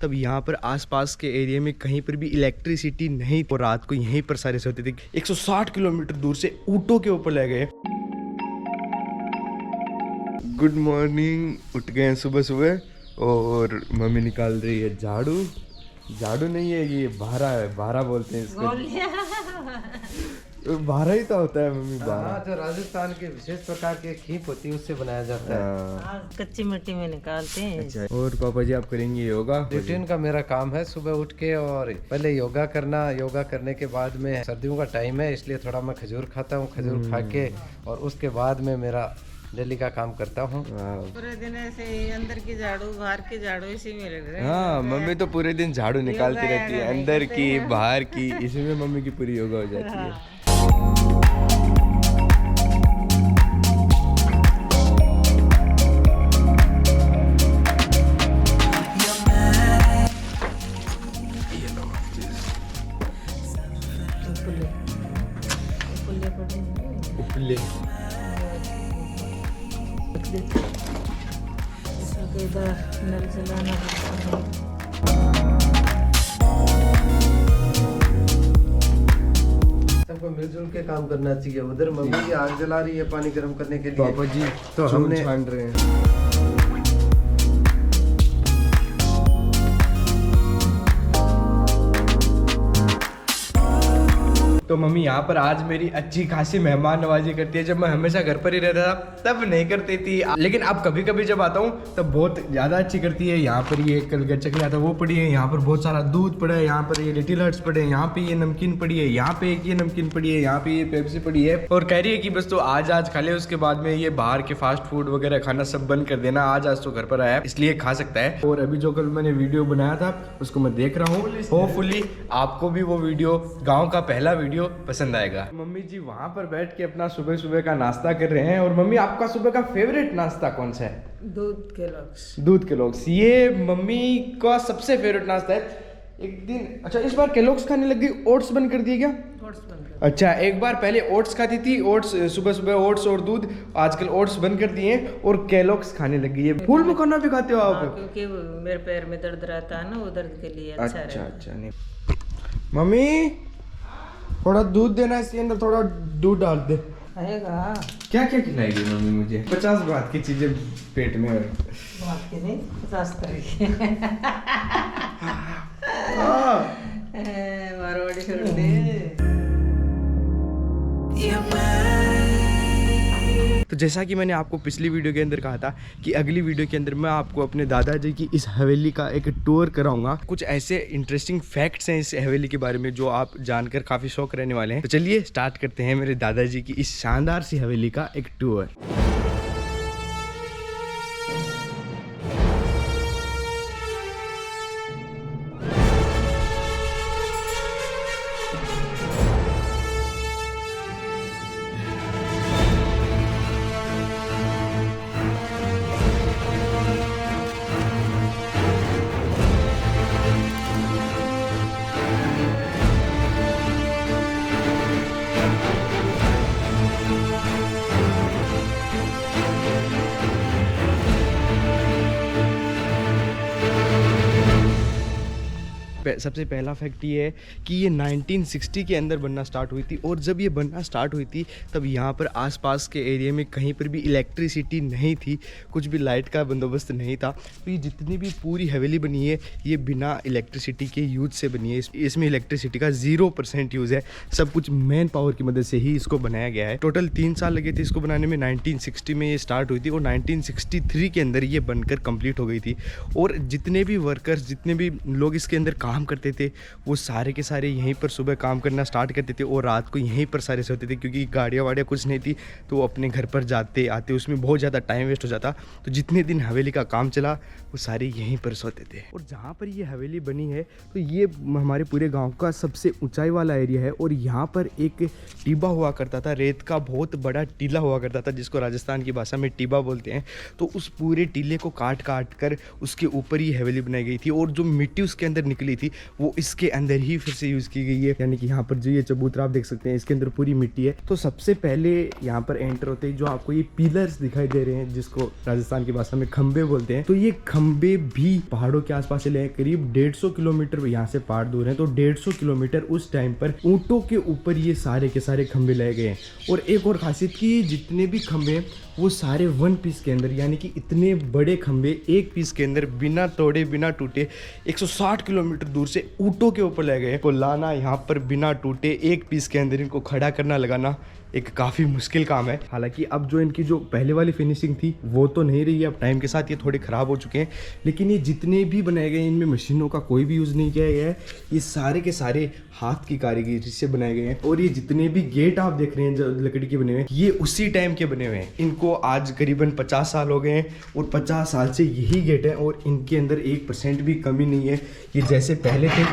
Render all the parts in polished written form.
तब यहाँ पर आसपास के एरिया में कहीं पर भी इलेक्ट्रिसिटी नहीं, और रात को यहीं पर सारे सोते थे। 160 किलोमीटर दूर से ऊँटों के ऊपर ले गए। गुड मॉर्निंग, उठ गए हैं सुबह सुबह और मम्मी निकाल रही है झाड़ू। झाड़ू नहीं है ये, भारा है, भारा बोलते हैं इसको। भारा ही तो होता है मम्मी, भारा। जो राजस्थान के विशेष प्रकार के खीप होती है उससे बनाया जाता है। कच्ची मिट्टी में निकालते हैं। अच्छा, और पापा जी आप करेंगे योगा? रूटीन का मेरा काम है सुबह उठ के और पहले योगा करना। योगा करने के बाद में सर्दियों का टाइम है इसलिए थोड़ा मैं खजूर खाता हूँ। खजूर खा के और उसके बाद में मेरा डेली का काम करता हूँ। पूरे दिन ऐसे अंदर की झाड़ू बाहर की झाड़ू इसी में लग रहे हैं। हाँ, मम्मी तो पूरे दिन झाड़ू निकालती रहती है, अंदर की बाहर की, इसी में मम्मी की पूरी योगा हो जाती है। नल चलाना सबको मिलजुल के काम करना चाहिए। उधर मम्मी आग जला रही है पानी गर्म करने के लिए, पापा जी तो हमने छान रहे हैं। तो मम्मी यहाँ पर आज मेरी अच्छी खासी मेहमान नवाजी करती है। जब मैं हमेशा घर पर ही रहता था तब नहीं करती थी, लेकिन अब कभी कभी जब आता हूँ तब बहुत ज़्यादा अच्छी करती है। यहाँ पर ये कल चकली आता वो पड़ी है, यहाँ पर बहुत सारा दूध पड़ा है, यहाँ पर ये लिटिल हर्ट्स पड़े हैं, यहाँ पे ये नमकीन पड़ी है, यहाँ पे एक ये नमकीन पड़ी है, यहाँ पे ये पेप्सी पड़ी है, और कह रही है कि बस तो आज खा ले, उसके बाद में ये बाहर के फास्ट फूड वगैरह खाना सब बंद कर देना। आज तो घर पर आया इसलिए खा सकता है। और अभी जो कल मैंने वीडियो बनाया था उसको मैं देख रहा हूँ, होपफुली आपको भी वो वीडियो, गाँव का पहला वीडियो पसंद आएगा। मम्मी जी वहाँ पर बैठ के अपना सुबह सुबह का नाश्ता कर रहे हैं। और मम्मी आपका सुबह का फेवरेट नाश्ता कौन सा है? दूध के लोग। दूध के लोग, ये मम्मी का सबसे फेवरेट नाश्ता है। एक दिन अच्छा इस बार केलॉग्स खाने लग गई, ओट्स बंद कर दिए क्या? ओट्स बंद कर। अच्छा, एक बार पहले ओट्स खाती थी, ओट्स सुबह सुबह ओट्स और दूध, आजकल ओट्स बंद कर दिए और केलॉग्स खाने लगी है। फूल मखाना भी खाते हो आप? क्योंकि मेरे पैर में दर्द रहता है ना, वो दर्द के लिए अच्छा रहता है। अच्छा नहीं मम्मी थोड़ा दूध देना, इसके अंदर थोड़ा दूध डाल दे। आएगा क्या क्या खिलाएगी मम्मी मुझे? 50 बात की चीजें पेट में। बात की नहीं, 50 तरीके मारवाड़ी छोड़ दे। तो जैसा कि मैंने आपको पिछली वीडियो के अंदर कहा था कि अगली वीडियो के अंदर मैं आपको अपने दादाजी की इस हवेली का एक टूर कराऊंगा। कुछ ऐसे इंटरेस्टिंग फैक्ट्स हैं इस हवेली के बारे में जो आप जानकर काफ़ी शौक रहने वाले हैं। तो चलिए स्टार्ट करते हैं मेरे दादाजी की इस शानदार सी हवेली का एक टूर। सबसे पहला फैक्ट ये है कि ये 1960 के अंदर बनना स्टार्ट हुई थी, और जब ये बनना स्टार्ट हुई थी तब यहाँ पर आसपास के एरिया में कहीं पर भी इलेक्ट्रिसिटी नहीं थी, कुछ भी लाइट का बंदोबस्त नहीं था। तो ये जितनी भी पूरी हवेली बनी है ये बिना इलेक्ट्रिसिटी के यूज से बनी है। इसमें इलेक्ट्रिसिटी का 0% यूज़ है, सब कुछ मैन पावर की मदद से ही इसको बनाया गया है। टोटल 3 साल लगे थे इसको बनाने में। 1960 में ये स्टार्ट हुई थी और 1963 के अंदर ये बनकर कंप्लीट हो गई थी। और जितने भी वर्कर्स, जितने भी लोग इसके अंदर काम करते थे वो सारे के सारे यहीं पर सुबह काम करना स्टार्ट करते थे और रात को यहीं पर सारे सोते थे, क्योंकि गाड़ियाँ वाड़ियाँ कुछ नहीं थी तो वो अपने घर पर जाते आते उसमें बहुत ज़्यादा टाइम वेस्ट हो जाता। तो जितने दिन हवेली का काम चला वो सारे यहीं पर सोते थे। और जहाँ पर ये हवेली बनी है तो ये हमारे पूरे गाँव का सबसे ऊँचाई वाला एरिया है। और यहाँ पर एक टीबा हुआ करता था, रेत का बहुत बड़ा टीला हुआ करता था जिसको राजस्थान की भाषा में टीबा बोलते हैं। तो उस पूरे टीले को काट काट कर उसके ऊपर ही हवेली बनाई गई थी। और जो मिट्टी उसके अंदर निकली थी वो इसके अंदर ही फिर से यूज़ की गई है। यानी कि यहाँ पर जो ये चबूतरा आप देख सकते हैं इसके अंदर पूरी मिट्टी है। तो सबसे पहले यहाँ पर एंटर होते ही जो आपको ये पिलर्स दिखाई दे रहे हैं जिसको राजस्थान की भाषा में खंबे बोलते हैं, तो ये खंबे भी पहाड़ों के आसपास चले हैं। करीब 150 किलोमीटर यहाँ से पहाड़ दूर है, तो 150 किलोमीटर उस टाइम पर ऊंटों के ऊपर ये सारे के सारे खंबे लाए गए हैं। और एक और खासियत की जितने भी खंबे हैं वो सारे वन पीस के अंदर, यानी कि इतने बड़े खंबे एक पीस के अंदर बिना तोड़े बिना टूटे 160 किलोमीटर दूर से ऊंटों के ऊपर लाए गए हैं। को लाना यहाँ पर बिना टूटे एक पीस के अंदर इनको खड़ा करना लगाना एक काफ़ी मुश्किल काम है। हालांकि अब जो इनकी जो पहले वाली फिनिशिंग थी वो तो नहीं रही है, अब टाइम के साथ ये थोड़े ख़राब हो चुके हैं, लेकिन ये जितने भी बनाए गए हैं इनमें मशीनों का कोई भी यूज़ नहीं किया गया है। ये सारे के सारे हाथ की कारीगरी से बनाए गए हैं। और ये जितने भी गेट आप देख रहे हैं जो लकड़ी के बने हुए हैं ये उसी टाइम के बने हुए हैं। इनको आज करीबन 50 साल हो गए हैं और 50 साल से यही गेट है और इनके अंदर 1% भी कमी नहीं है। ये जैसे पहले थे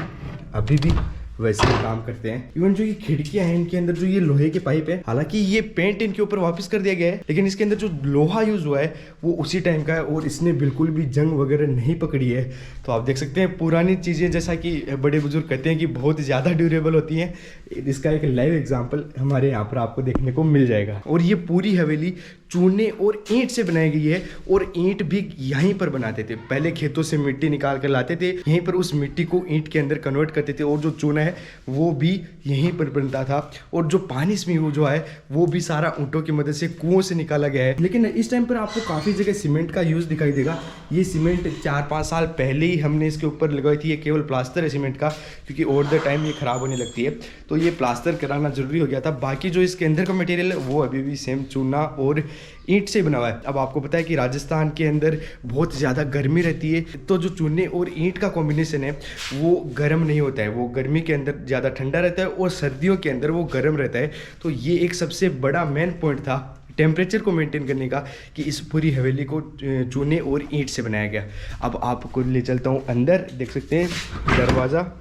अभी भी वैसे ही काम करते हैं। इवन जो ये खिड़कियां हैं इनके अंदर जो ये लोहे के पाइप है, हालांकि ये पेंट इनके ऊपर वापस कर दिया गया है, लेकिन इसके अंदर जो लोहा यूज हुआ है वो उसी टाइम का है और इसने बिल्कुल भी जंग वगैरह नहीं पकड़ी है। तो आप देख सकते हैं पुरानी चीज़ें जैसा कि बड़े बुजुर्ग कहते हैं कि बहुत ज़्यादा ड्यूरेबल होती हैं, इसका एक लाइव एग्जाम्पल हमारे यहाँ पर आपको देखने को मिल जाएगा। और ये पूरी हवेली चूने और ईंट से बनाई गई है और ईंट भी यहीं पर बनाते थे। पहले खेतों से मिट्टी निकाल कर लाते थे, यहीं पर उस मिट्टी को ईंट के अंदर कन्वर्ट करते थे और जो चूना है वो भी यहीं पर बनता था। और जो पानी इसमें वो जो है वो भी सारा ऊंटों की मदद से कुओं से निकाला गया है। लेकिन इस टाइम पर आपको काफ़ी जगह सीमेंट का यूज़ दिखाई देगा। ये सीमेंट 4-5 साल पहले ही हमने इसके ऊपर लगाई थी। ये केवल प्लास्टर है सीमेंट का, क्योंकि ओवर द टाइम ये ख़राब होने लगती है, तो ये प्लास्टर कराना ज़रूरी हो गया था। बाकी जो इसके अंदर का मटेरियल है वो अभी भी सेम चूना और ईंट से बना हुआ है। अब आपको पता है कि राजस्थान के अंदर बहुत ज़्यादा गर्मी रहती है, तो जो चूने और ईंट का कॉम्बिनेशन है वो गर्म नहीं होता है, वो गर्मी के अंदर ज़्यादा ठंडा रहता है और सर्दियों के अंदर वो गर्म रहता है। तो ये एक सबसे बड़ा मेन पॉइंट था टेम्परेचर को मेंटेन करने का कि इस पूरी हवेली को चूने और ईंट से बनाया गया। अब आपको ले चलता हूँ अंदर, देख सकते हैं दरवाज़ा।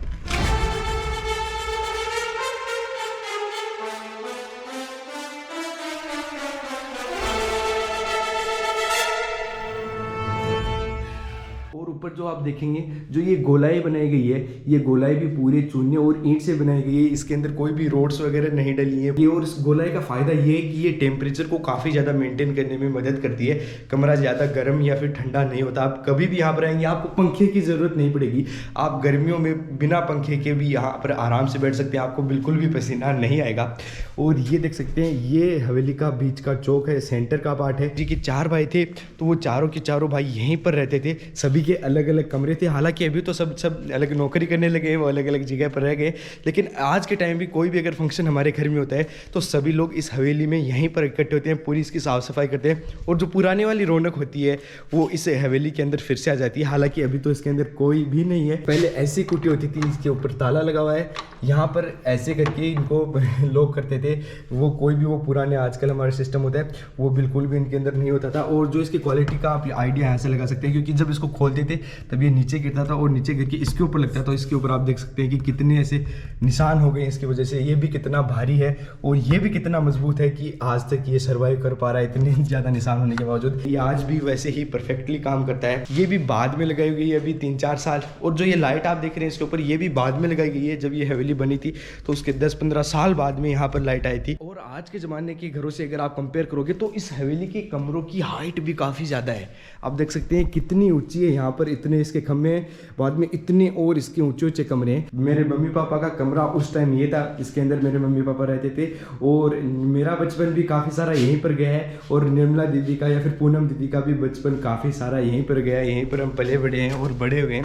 ऊपर जो आप देखेंगे जो ये गोलाई बनाई गई है, ये गोलाई भी पूरे चूने और ईंट से बनाई गई है। इसके अंदर कोई भी रोड्स वगैरह नहीं डली है। ये और इस गोलाई का फायदा ये है कि ये टेम्परेचर को काफ़ी ज़्यादा मेंटेन करने में मदद करती है। कमरा ज़्यादा गर्म या फिर ठंडा नहीं होता। आप कभी भी यहाँ पर आएंगे आपको पंखे की ज़रूरत नहीं पड़ेगी। आप गर्मियों में बिना पंखे के भी यहाँ पर आराम से बैठ सकते हैं, आपको बिल्कुल भी पसीना नहीं आएगा। और ये देख सकते हैं ये हवेली का बीच का चौक है, सेंटर का पार्ट है। जी कि 4 भाई थे तो वो चारों के चारों भाई यहीं पर रहते थे। सभी के अलग अलग कमरे थे। हालांकि अभी तो सब अलग नौकरी करने लगे, वो अलग अलग जगह पर रह गए, लेकिन आज के टाइम भी कोई भी अगर फंक्शन हमारे घर में होता है तो सभी लोग इस हवेली में यहीं पर इकट्ठे होते हैं, पूरी इसकी साफ़ सफाई करते हैं और जो पुराने वाली रौनक होती है वो इस हवेली के अंदर फिर से आ जाती है। हालांकि अभी तो इसके अंदर कोई भी नहीं है। पहले ऐसी कुटी होती थी, इसके ऊपर ताला लगा हुआ है, यहाँ पर ऐसे करके इनको लोग करते थे। वो कोई भी वो पुराने आजकल हमारे सिस्टम होता है वो बिल्कुल भी इनके अंदर नहीं होता था। और जो इसकी क्वालिटी का आप आइडिया यहाँ से लगा सकते हैं, क्योंकि जब इसको खोलते थे तब ये नीचे गिरता था और नीचे गिर के इसके ऊपर लगता है। तो इसके ऊपर आप देख सकते हैं कि कितने ऐसे निशान हो गए इसकी वजह से। ये भी कितना भारी है और ये भी कितना मजबूत है कि आज तक ये सर्वाइव कर पा रहा है इतने ज़्यादा निशान होने के बावजूद। ये आज भी वैसे ही परफेक्टली काम करता है। ये भी बाद में लगाई गई है, अभी 3-4 साल। और जो ये लाइट आप देख रहे हैं इसके ऊपर, ये भी बाद में लगाई गई है। जब ये हवेली बनी थी तो उसके 10-15 साल बाद में यहाँ पर लाइट आई थी। और आज के ज़माने के घरों से अगर आप कंपेयर करोगे तो इस हवेली के कमरों की हाइट भी काफ़ी ज़्यादा है। आप देख सकते हैं कितनी ऊंची है, यहाँ पर इतने इसके खम्भे हैं, बाद में इतने और इसके ऊंचे ऊंचे कमरे हैं। मेरे मम्मी पापा का कमरा उस टाइम ये था, इसके अंदर मेरे मम्मी पापा रहते थे। और मेरा बचपन भी काफ़ी सारा यहीं पर गया है और निर्मला दीदी का या फिर पूनम दीदी का भी बचपन काफ़ी सारा यहीं पर गया है। यहीं पर हम पले बड़े हैं और बड़े हुए हैं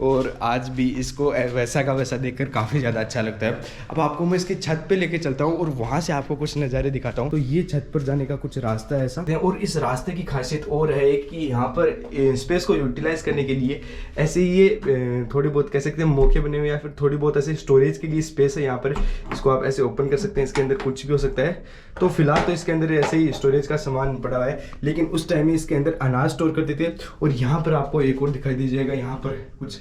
और आज भी इसको वैसा का वैसा देखकर काफ़ी ज़्यादा अच्छा लगता है। अब आपको मैं इसकी छत पे लेके चलता हूँ और वहाँ से आपको कुछ नज़ारे दिखाता हूँ। तो ये छत पर जाने का कुछ रास्ता है ऐसा, और इस रास्ते की खासियत और है कि यहाँ पर स्पेस को यूटिलाइज करने के लिए ऐसे ये थोड़ी बहुत कह सकते हैं मौके बने हुए या फिर थोड़ी बहुत ऐसे स्टोरेज के लिए स्पेस है यहाँ पर। इसको आप ऐसे ओपन कर सकते हैं, इसके अंदर कुछ भी हो सकता है। तो फिलहाल तो इसके अंदर ऐसे ही स्टोरेज का सामान पड़ा हुआ है, लेकिन उस टाइम में इसके अंदर अनाज स्टोर करते थे। और यहाँ पर आपको एक और दिखाई दीजिएगा, यहाँ पर कुछ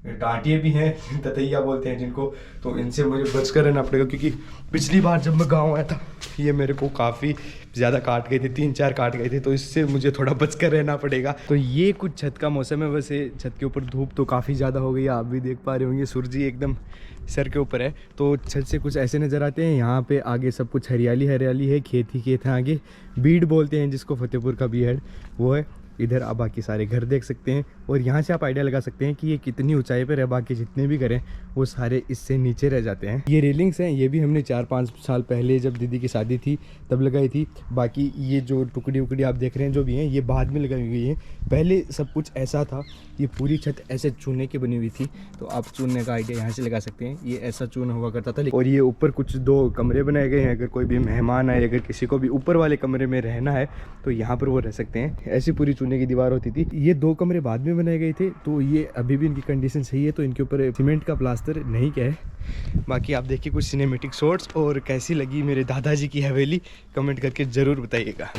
टाटिए भी हैं, ततैया बोलते हैं जिनको, तो इनसे मुझे बच कर रहना पड़ेगा, क्योंकि पिछली बार जब मैं गाँव आया था ये मेरे को काफ़ी ज़्यादा काट गए थे, 3-4 काट गए थे, तो इससे मुझे थोड़ा बच कर रहना पड़ेगा। तो ये कुछ छत का मौसम है। वैसे छत के ऊपर धूप तो काफ़ी ज़्यादा हो गई है, आप भी देख पा रहे होंगे, सूरज जी एकदम सर के ऊपर है, तो छत से कुछ ऐसे नज़र आते हैं। यहाँ पे आगे सब कुछ हरियाली हरियाली है, खेत ही खेत है आगे, बीड़ बोलते हैं जिसको, फतेहपुर का बीड़ वो है इधर। आप बाकी सारे घर देख सकते हैं, और यहाँ से आप आइडिया लगा सकते हैं कि ये कितनी ऊंचाई पर है। बाकी जितने भी घर हैं वो सारे इससे नीचे रह जाते हैं। ये रेलिंग्स हैं, ये भी हमने 4-5 साल पहले जब दीदी की शादी थी तब लगाई थी। बाकी ये जो टुकड़ी उकड़ी आप देख रहे हैं जो भी हैं, ये बाद में लगाई हुई है। पहले सब कुछ ऐसा था, ये पूरी छत ऐसे चूने की बनी हुई थी, तो आप चूने का आइडिया यहाँ से लगा सकते हैं। ये ऐसा चूना हुआ करता था। और ये ऊपर कुछ 2 कमरे बनाए गए हैं, अगर कोई भी मेहमान आए, अगर किसी को भी ऊपर वाले कमरे में रहना है तो यहाँ पर वो रह सकते हैं। ऐसी पूरी चूने की दीवार होती थी। ये 2 कमरे बाद में बनाए गए थे, तो ये अभी भी इनकी कंडीशन सही है, तो इनके ऊपर सीमेंट का प्लास्टर नहीं किया है। बाकी आप देखिए कुछ सिनेमेटिक शॉट्स, और कैसी लगी मेरे दादाजी की हवेली कमेंट करके ज़रूर बताइएगा।